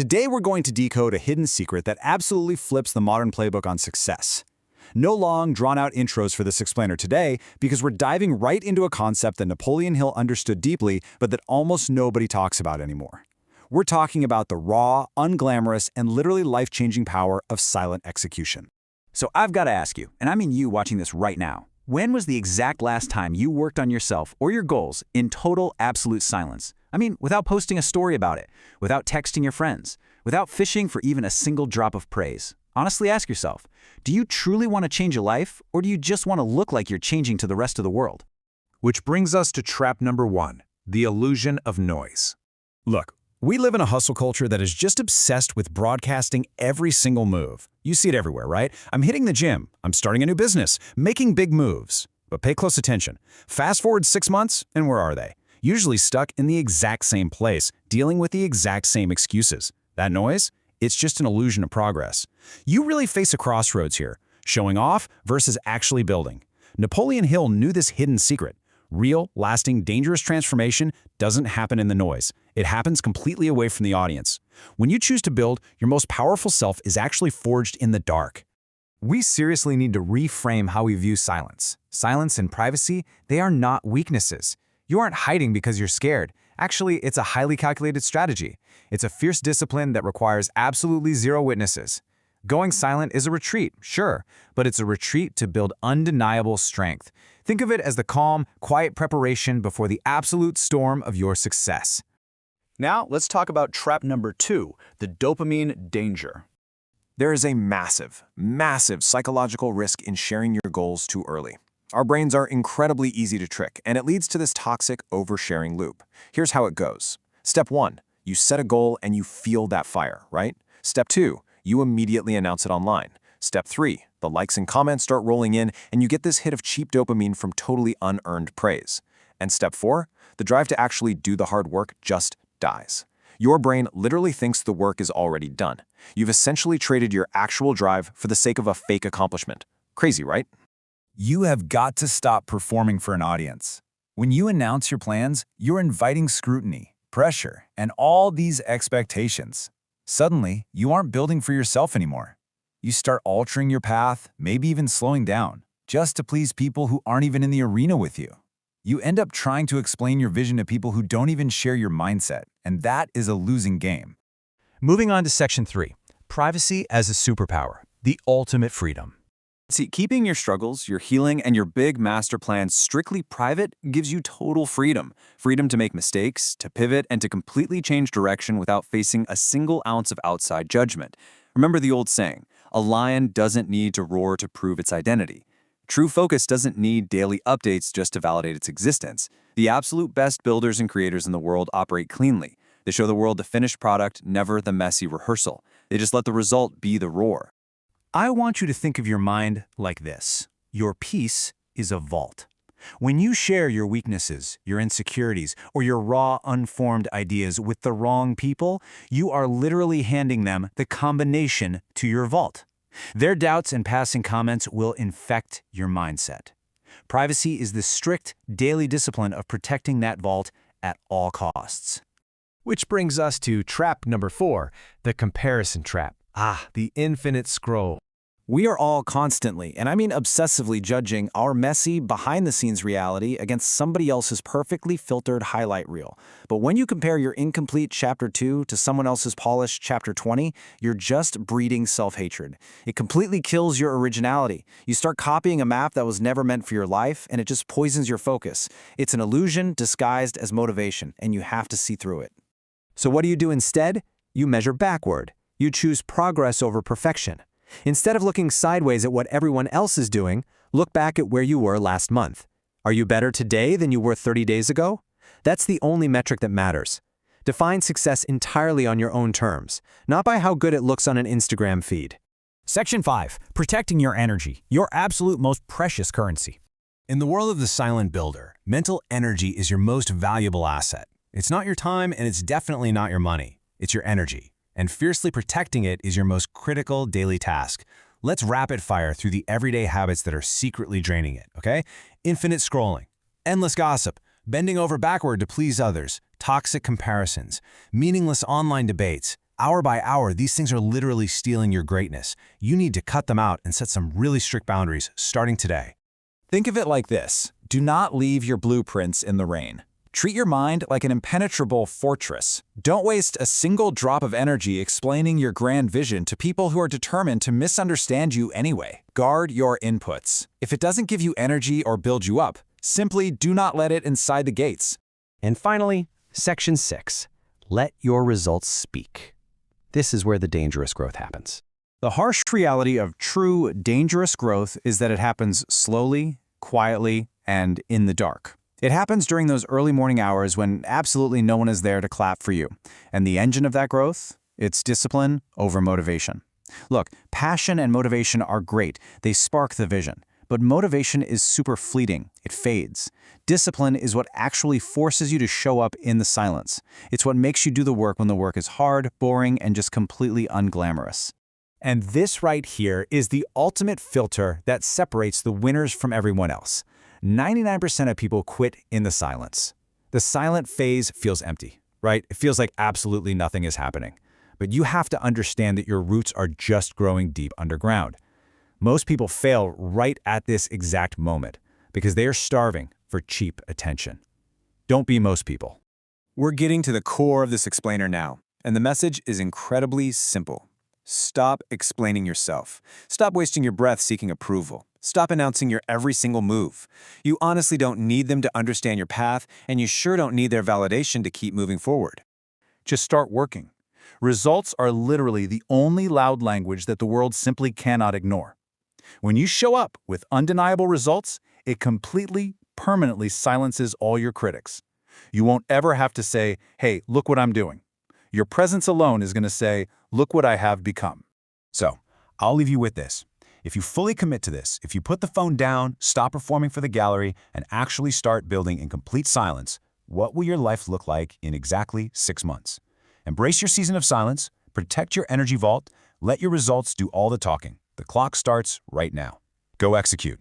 Today we're going to decode a hidden secret that absolutely flips the modern playbook on success. No long, drawn-out intros for this explainer today, because we're diving right into a concept that Napoleon Hill understood deeply, but that almost nobody talks about anymore. We're talking about the raw, unglamorous, and literally life-changing power of silent execution. So I've got to ask you, and I mean you watching this right now, when was the exact last time you worked on yourself or your goals in total, absolute silence? I mean, without posting a story about it, without texting your friends, without fishing for even a single drop of praise. Honestly ask yourself, do you truly want to change your life, or do you just want to look like you're changing to the rest of the world? Which brings us to trap number 1, the illusion of noise. Look, we live in a hustle culture that is just obsessed with broadcasting every single move. You see it everywhere, right? I'm hitting the gym, I'm starting a new business, making big moves. But pay close attention. Fast forward 6 months, and where are they? Usually stuck in the exact same place, dealing with the exact same excuses. That noise? It's just an illusion of progress. You really face a crossroads here, showing off versus actually building. Napoleon Hill knew this hidden secret. Real, lasting, dangerous transformation doesn't happen in the noise. It happens completely away from the audience. When you choose to build, your most powerful self is actually forged in the dark. We seriously need to reframe how we view silence. Silence and privacy, they are not weaknesses. You aren't hiding because you're scared. Actually, it's a highly calculated strategy. It's a fierce discipline that requires absolutely zero witnesses. Going silent is a retreat, sure, but it's a retreat to build undeniable strength. Think of it as the calm, quiet preparation before the absolute storm of your success. Now, let's talk about trap number 2, the dopamine danger. There is a massive, massive psychological risk in sharing your goals too early. Our brains are incredibly easy to trick, and it leads to this toxic oversharing loop. Here's how it goes. Step 1, you set a goal and you feel that fire, right? Step 2, you immediately announce it online. Step 3, the likes and comments start rolling in, and you get this hit of cheap dopamine from totally unearned praise. And Step 4, the drive to actually do the hard work just dies. Your brain literally thinks the work is already done. You've essentially traded your actual drive for the sake of a fake accomplishment. Crazy, right? You have got to stop performing for an audience. When you announce your plans, you're inviting scrutiny, pressure, and all these expectations. Suddenly, you aren't building for yourself anymore. You start altering your path, maybe even slowing down, just to please people who aren't even in the arena with you. You end up trying to explain your vision to people who don't even share your mindset, and that is a losing game. Moving on to Section 3, Privacy as a Superpower, the Ultimate Freedom. See, keeping your struggles, your healing, and your big master plan strictly private gives you total freedom. Freedom to make mistakes, to pivot, and to completely change direction without facing a single ounce of outside judgment. Remember the old saying, a lion doesn't need to roar to prove its identity. True focus doesn't need daily updates just to validate its existence. The absolute best builders and creators in the world operate cleanly. They show the world the finished product, never the messy rehearsal. They just let the result be the roar. I want you to think of your mind like this. Your peace is a vault. When you share your weaknesses, your insecurities, or your raw, unformed ideas with the wrong people, you are literally handing them the combination to your vault. Their doubts and passing comments will infect your mindset. Privacy is the strict, daily discipline of protecting that vault at all costs. Which brings us to trap number 4, the comparison trap. The infinite scroll. We are all constantly, and I mean obsessively, judging our messy, behind-the-scenes reality against somebody else's perfectly filtered highlight reel. But when you compare your incomplete Chapter 2 to someone else's polished Chapter 20, you're just breeding self-hatred. It completely kills your originality. You start copying a map that was never meant for your life, and it just poisons your focus. It's an illusion disguised as motivation, and you have to see through it. So what do you do instead? You measure backward. You choose progress over perfection. Instead of looking sideways at what everyone else is doing, look back at where you were last month. Are you better today than you were 30 days ago? That's the only metric that matters. Define success entirely on your own terms, not by how good it looks on an Instagram feed. Section 5. Protecting your energy, your absolute most precious currency. In the world of the silent builder, mental energy is your most valuable asset. It's not your time, and it's definitely not your money. It's your energy. And fiercely protecting it is your most critical daily task. Let's rapid fire through the everyday habits that are secretly draining it, okay? Infinite scrolling, endless gossip, bending over backward to please others, toxic comparisons, meaningless online debates, Hour by hour, these things are literally stealing your greatness. You need to cut them out and set some really strict boundaries starting today. Think of it like this. Do not leave your blueprints in the rain. Treat your mind like an impenetrable fortress. Don't waste a single drop of energy explaining your grand vision to people who are determined to misunderstand you anyway. Guard your inputs. If it doesn't give you energy or build you up, simply do not let it inside the gates. And finally, Section 6. Let your results speak. This is where the dangerous growth happens. The harsh reality of true, dangerous growth is that it happens slowly, quietly, and in the dark. It happens during those early morning hours when absolutely no one is there to clap for you. And the engine of that growth? It's discipline over motivation. Look, passion and motivation are great. They spark the vision. But motivation is super fleeting. It fades. Discipline is what actually forces you to show up in the silence. It's what makes you do the work when the work is hard, boring, and just completely unglamorous. And this right here is the ultimate filter that separates the winners from everyone else. 99% of people quit in the silence. The silent phase feels empty, right? It feels like absolutely nothing is happening. But you have to understand that your roots are just growing deep underground. Most people fail right at this exact moment because they are starving for cheap attention. Don't be most people. We're getting to the core of this explainer now, and the message is incredibly simple. Stop explaining yourself. Stop wasting your breath seeking approval. Stop announcing your every single move. You honestly don't need them to understand your path, and you sure don't need their validation to keep moving forward. Just start working. Results are literally the only loud language that the world simply cannot ignore. When you show up with undeniable results, it completely, permanently silences all your critics. You won't ever have to say, hey, look what I'm doing. Your presence alone is going to say, look what I have become. So, I'll leave you with this. If you fully commit to this, if you put the phone down, stop performing for the gallery, and actually start building in complete silence, what will your life look like in exactly 6 months? Embrace your season of silence, protect your energy vault, let your results do all the talking. The clock starts right now. Go execute.